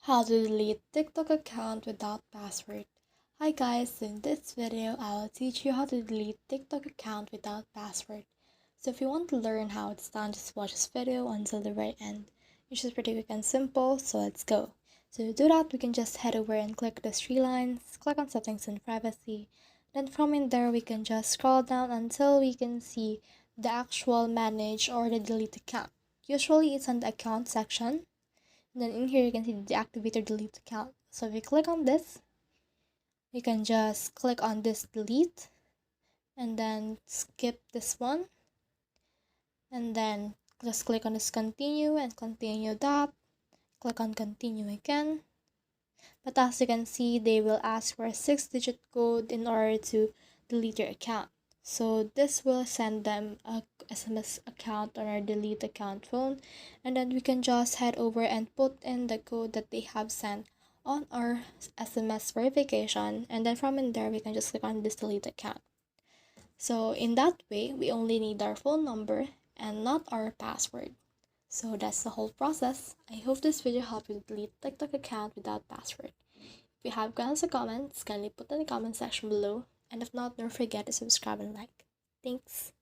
How to delete TikTok account without password. Hi guys, in this video I will teach you how to delete TikTok account without password. So if you want to learn how it's done, just watch this video until the very end. It's just pretty quick and simple, so let's go. So to do that, we can just head over and click the three lines, click on settings and privacy. Then from in there, we can just scroll down until we can see the actual manage or the delete account. Usually it's on the account section. Then in here you can see deactivate or delete account. So if we click on this, we can just click on this delete and then skip this one, and then just click on this continue and continue that. Click on continue again. But as you can see, they will ask for a 6-digit code in order to delete your account. So this will send them a SMS account on our delete account phone, and then we can just head over and put in the code that they have sent on our SMS verification, and then from in there we can just click on this delete account. So in that way, we only need our phone number and not our password. So that's the whole process. I hope this video helped you delete TikTok account without password. If you have questions or comments, kindly put in the comment section below. And if not, don't forget to subscribe and like. Thanks.